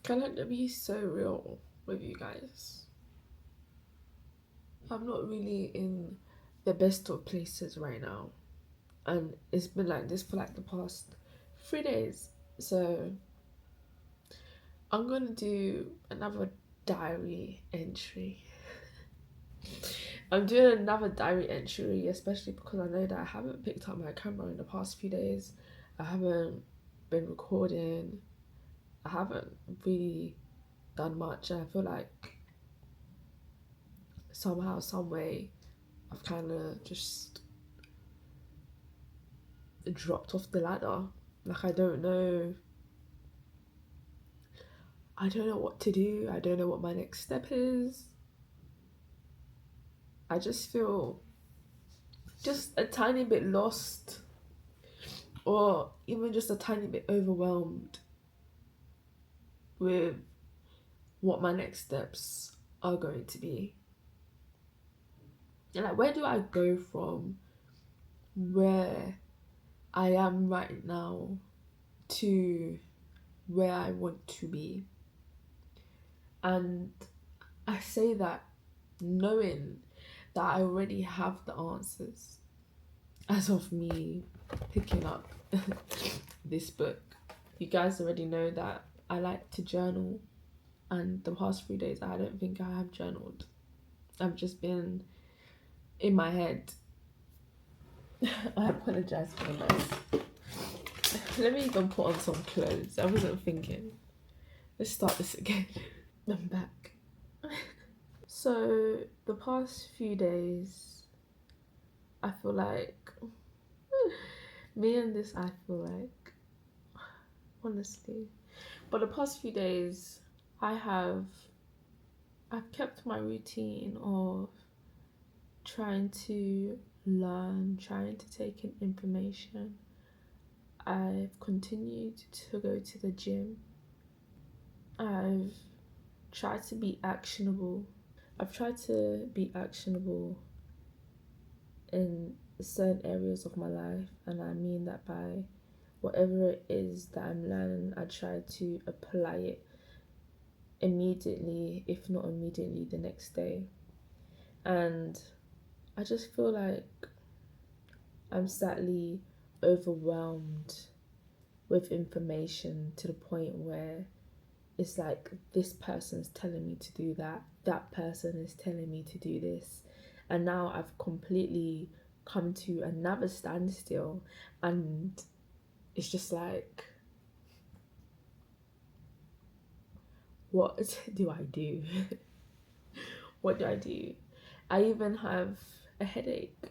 Can I be so real with you guys? I'm not really in the best of places right now, and it's been like this for like the past 3 days. So I'm gonna do another diary entry. I'm doing another diary entry, especially because I know that I haven't picked up my camera in the past few days. I haven't been recording. I haven't really done much, and I feel like somehow, some way, I've kind of just dropped off the ladder. Like I don't know what to do. I don't know what my next step is. I just feel just a tiny bit lost, or even just a tiny bit overwhelmed with what my next steps are going to be. And like, where do I go from where I am right now to where I want to be? And I say that knowing that I already have the answers as of me picking up this book. You guys already know that I like to journal, and the past 3 days I don't think I have journaled. I've just been in my head. I apologise for the noise. Let me even put on some clothes. I wasn't thinking. Let's start this again. I'm back. So the past few days, I feel like me and this, I feel like, honestly, but the past few days I've kept my routine of trying to learn, trying to take in information. I've continued to go to the gym. I've tried to be actionable. I've tried to be actionable in certain areas of my life, and I mean that by whatever it is that I'm learning, I try to apply it immediately, if not immediately the next day. And I just feel like I'm sadly overwhelmed with information to the point where it's like this person's telling me to do that, that person is telling me to do this, and now I've completely come to another standstill, and it's just like, what do I do? What do I do? I even have a headache.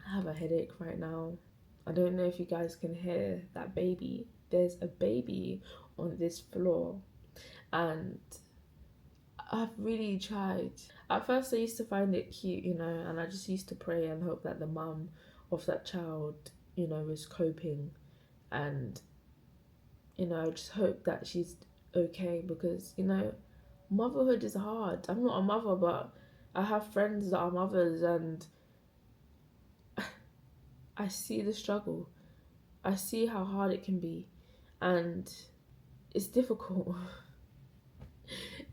I have a headache right now. I don't know if you guys can hear that baby. There's a baby on this floor, and I've really tried. At first, I used to find it cute, and I just used to pray and hope that the mum of that child, is coping, and I just hope that she's okay, because motherhood is hard. I'm not a mother, but I have friends that are mothers, and I see the struggle. I see how hard it can be, and it's difficult.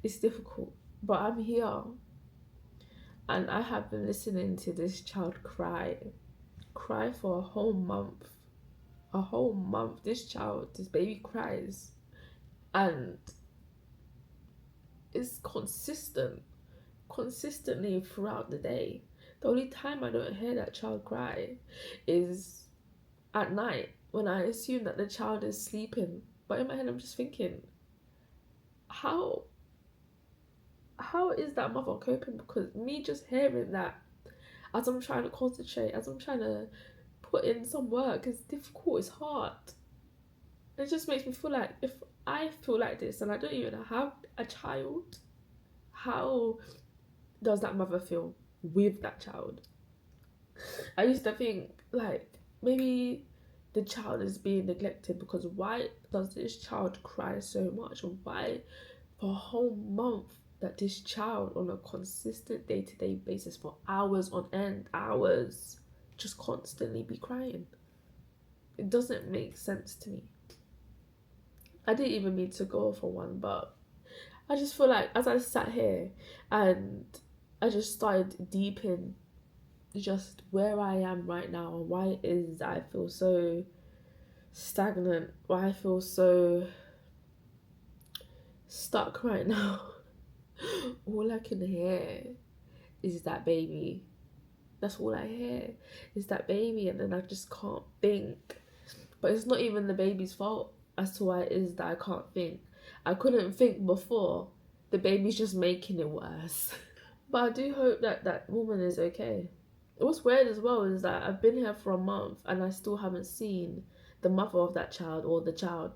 It's difficult, but I'm here, and I have been listening to this child cry for a whole month. A whole month. This baby cries, and it's consistently throughout the day. The only time I don't hear that child cry is at night, when I assume that the child is sleeping. But in my head, I'm just thinking, how is that mother coping? Because me just hearing that, as I'm trying to concentrate, as I'm trying to put in some work, it's difficult, it's hard. It just makes me feel like, if I feel like this and I don't even have a child, how does that mother feel with that child? I used to think, like, maybe the child is being neglected, because why does this child cry so much? Why for a whole month that this child, on a consistent day-to-day basis, for hours on end, hours, just constantly be crying? It doesn't make sense to me. I didn't even mean to go for one, but I just feel like as I sat here and I just started deep in just where I am right now, why it is that I feel so stagnant, why I feel so stuck right now. All I can hear is that baby. That's all I hear is that baby, and then I just can't think. But it's not even the baby's fault as to why it is that I can't think. I couldn't think before. The baby's just making it worse. But I do hope that that woman is okay. What's weird as well is that I've been here for a month and I still haven't seen the mother of that child or the child.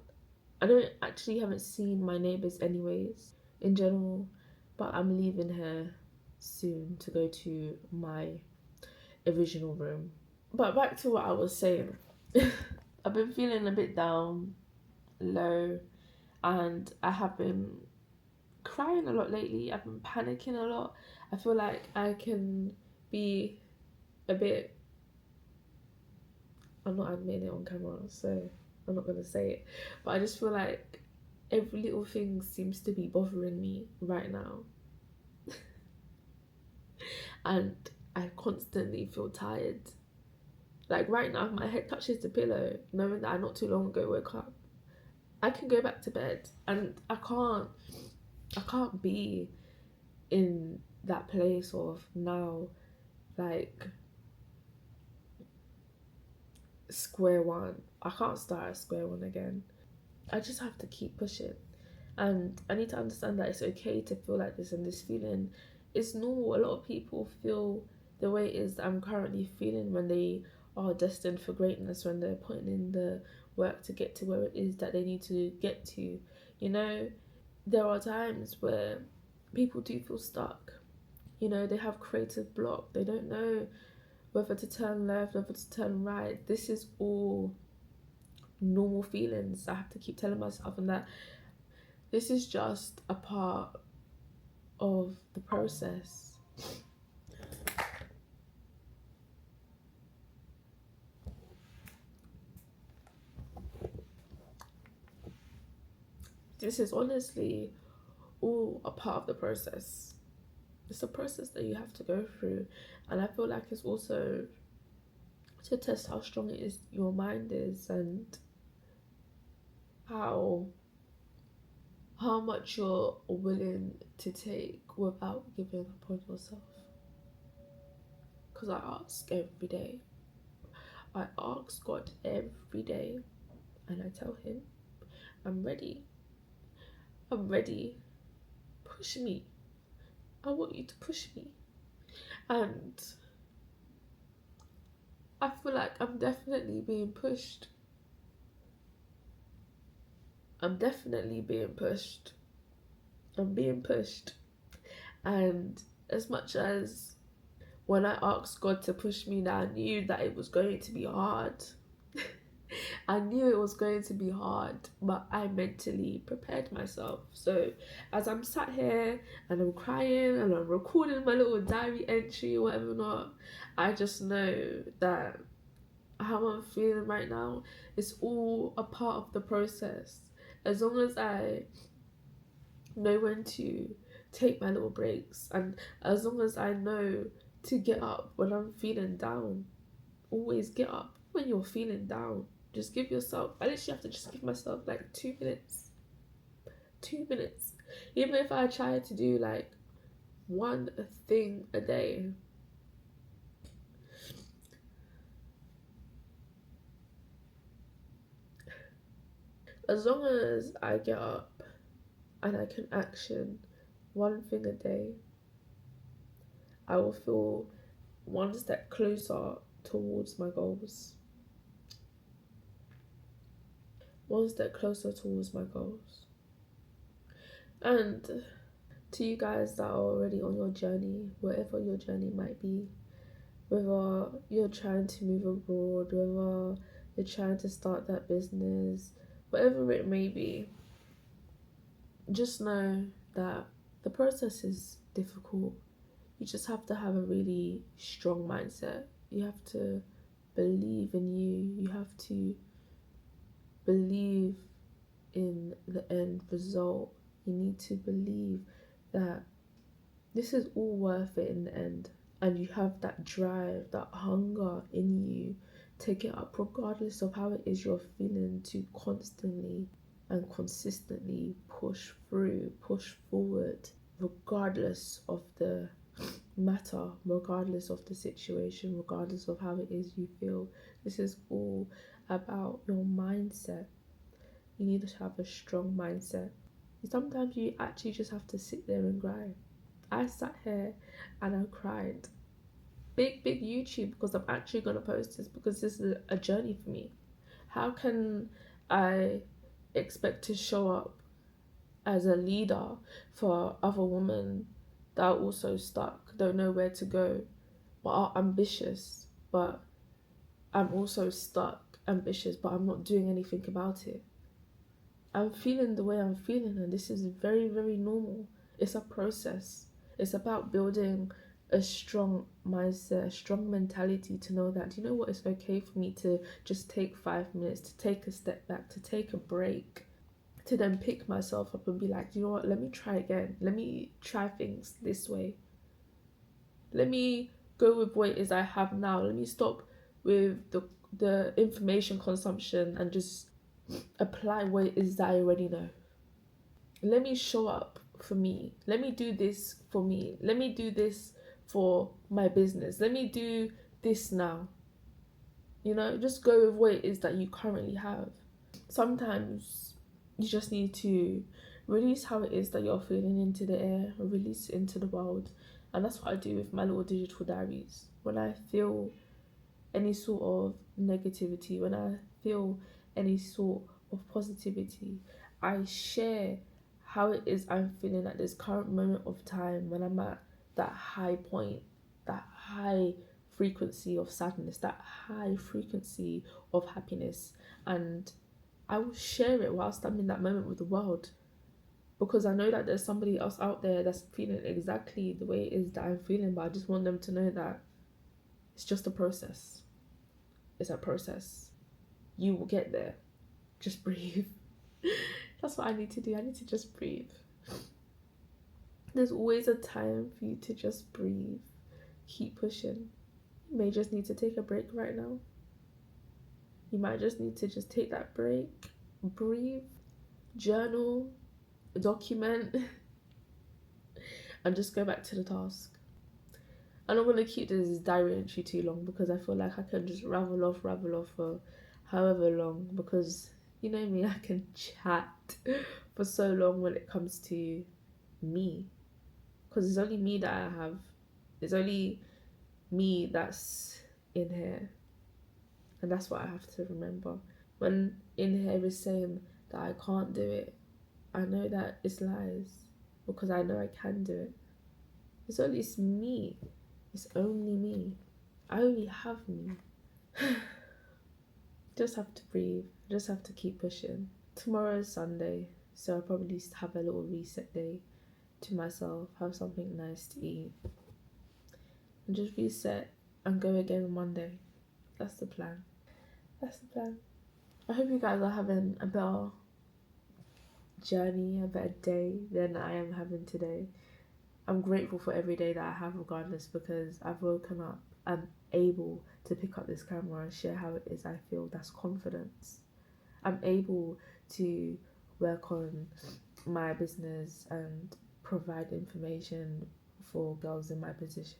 I don't actually haven't seen my neighbours anyways in general, but I'm leaving here soon to go to my original room. But back to what I was saying. I've been feeling a bit down, low, and I have been crying a lot lately. I've been panicking a lot. I feel like I can be a bit, I'm not admitting it on camera, so I'm not gonna say it, but I just feel like every little thing seems to be bothering me right now. And I constantly feel tired. Like right now, if my head touches the pillow, knowing that I not too long ago woke up, I can go back to bed, and I can't be in that place of now, like square one. I can't start at square one again. I just have to keep pushing. And I need to understand that it's okay to feel like this, and this feeling is normal. A lot of people feel the way it is that I'm currently feeling when they are destined for greatness, when they're putting in the work to get to where it is that they need to get to. You know, there are times where people do feel stuck. You know, they have creative block. They don't know whether to turn left, whether to turn right. This is all normal feelings. I have to keep telling myself, and that this is just a part of the process. This is honestly all a part of the process. It's a process that you have to go through, and I feel like it's also to test how strong it is your mind is, and how much you're willing to take without giving up on yourself. Because I ask every day. I ask God every day, and I tell him, I'm ready. I'm ready. Push me. I want you to push me. And I feel like I'm definitely being pushed. I'm definitely being pushed. I'm being pushed. And as much as when I asked God to push me, that I knew that it was going to be hard. I knew it was going to be hard, but I mentally prepared myself. So as I'm sat here and I'm crying and I'm recording my little diary entry or whatever not, I just know that how I'm feeling right now is all a part of the process. As long as I know when to take my little breaks, and as long as I know to get up when I'm feeling down, always get up when you're feeling down. Just give yourself, I literally have to just give myself like 2 minutes. 2 minutes. Even if I try to do like one thing a day. As long as I get up and I can action one thing a day, I will feel one step closer towards my goals. One step closer towards my goals. And to you guys that are already on your journey, whatever your journey might be, whether you're trying to move abroad, whether you're trying to start that business, whatever it may be, just know that the process is difficult. You just have to have a really strong mindset. You have to believe in you. You have to believe in the end result. You need to believe that this is all worth it in the end. And you have that drive, that hunger in you to get up regardless of how it is you're feeling, to constantly and consistently push through, push forward, regardless of the matter, regardless of the situation, regardless of how it is you feel. This is all about your mindset. You need to have a strong mindset. Sometimes you actually just have to sit there and cry. I sat here and I cried. Big YouTube, because I'm actually going to post this, because this is a journey for me. How can I expect to show up as a leader for other women that are also stuck, don't know where to go, but are ambitious, but I'm also stuck, ambitious, but I'm not doing anything about it? I'm feeling the way I'm feeling, and this is very, very normal. It's a process. It's about building a strong mindset, a strong mentality to know that, you know what, it's okay for me to just take 5 minutes, to take a step back, to take a break, to then pick myself up and be like, you know what, let me try again. Let me try things this way. Let me go with what it is I have now. Let me stop with the information consumption and just apply what it is that I already know. Let me show up for me. Let me do this for me. Let me do this for my business. Let me do this now. Just go with what it is that you currently have. Sometimes you just need to release how it is that you're feeling into the air, or release it into the world. And that's what I do with my little digital diaries. When I feel any sort of negativity, when I feel any sort of positivity, I share how it is I'm feeling at this current moment of time, when I'm at that high point, that high frequency of sadness, that high frequency of happiness. And I will share it whilst I'm in that moment with the world, because I know that there's somebody else out there that's feeling exactly the way it is that I'm feeling, but I just want them to know that it's just a process. It's a process. You will get there. Just breathe. That's what I need to do. I need to just breathe. There's always a time for you to just breathe. Keep pushing. You may just need to take a break right now. You might just need to just take that break, breathe, journal, document, and just go back to the task. I'm not going to keep this diary entry too long, because I feel like I can just ravel off for however long, because you know me, I can chat for so long when it comes to me, because it's only me that I have. It's only me that's in here, and that's what I have to remember. When in here is saying that I can't do it, I know that it's lies, because I know I can do it. It's me. It's only me. I only have me. Just have to breathe. Just have to keep pushing. Tomorrow is Sunday, so I'll probably have a little reset day to myself, have something nice to eat, and just reset and go again on Monday. That's the plan. That's the plan. I hope you guys are having a better journey, a better day than I am having today. I'm grateful for every day that I have, regardless, because I've woken up. I'm able to pick up this camera and share how it is I feel. That's confidence. I'm able to work on my business and provide information for girls in my position.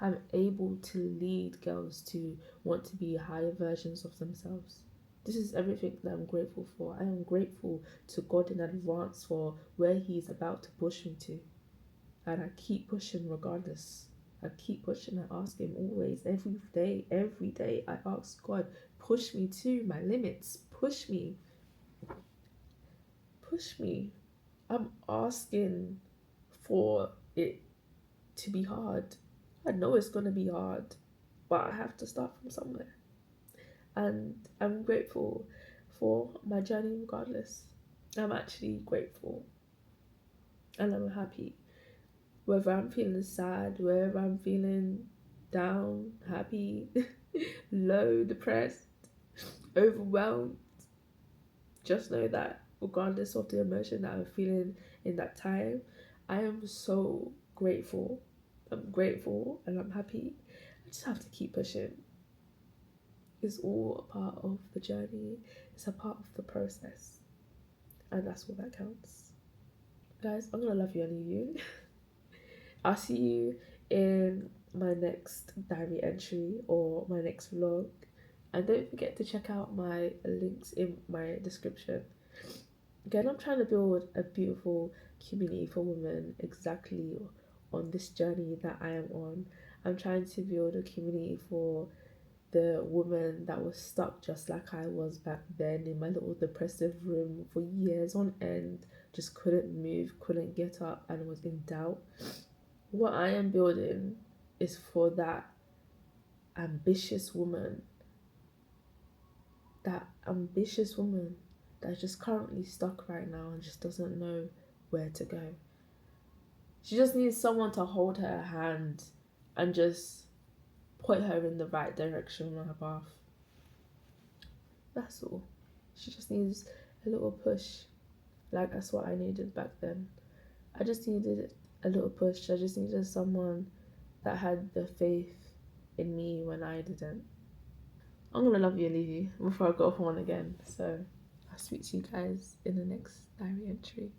I'm able to lead girls to want to be higher versions of themselves. This is everything that I'm grateful for. I am grateful to God in advance for where He is about to push me to. And I keep pushing regardless. I keep pushing. I ask Him always, every day. I ask God, push me to my limits. Push me. Push me. I'm asking for it to be hard. I know it's going to be hard, but I have to start from somewhere. And I'm grateful for my journey regardless. I'm actually grateful. And I'm happy. Whether I'm feeling sad, whether I'm feeling down, happy, low, depressed, overwhelmed, just know that regardless of the emotion that I'm feeling in that time. I am so grateful. I'm grateful and I'm happy. I just have to keep pushing. It's all a part of the journey, it's a part of the process, and that's all that counts. Guys, I'm gonna love you and leave you. I'll see you in my next diary entry or my next vlog. And don't forget to check out my links in my description. Again, I'm trying to build a beautiful community for women exactly on this journey that I am on. I'm trying to build a community for the woman that was stuck just like I was back then in my little depressive room for years on end, just couldn't move, couldn't get up, and was in doubt. What I am building is for that ambitious woman, that's just currently stuck right now and just doesn't know where to go. She just needs someone to hold her hand and just point her in the right direction on her path. That's all. She just needs a little push. Like, that's what I needed back then. I just needed a little push. I just needed someone that had the faith in me when I didn't. I'm gonna love you and leave you before I go off on one again. So I'll speak to you guys in the next diary entry.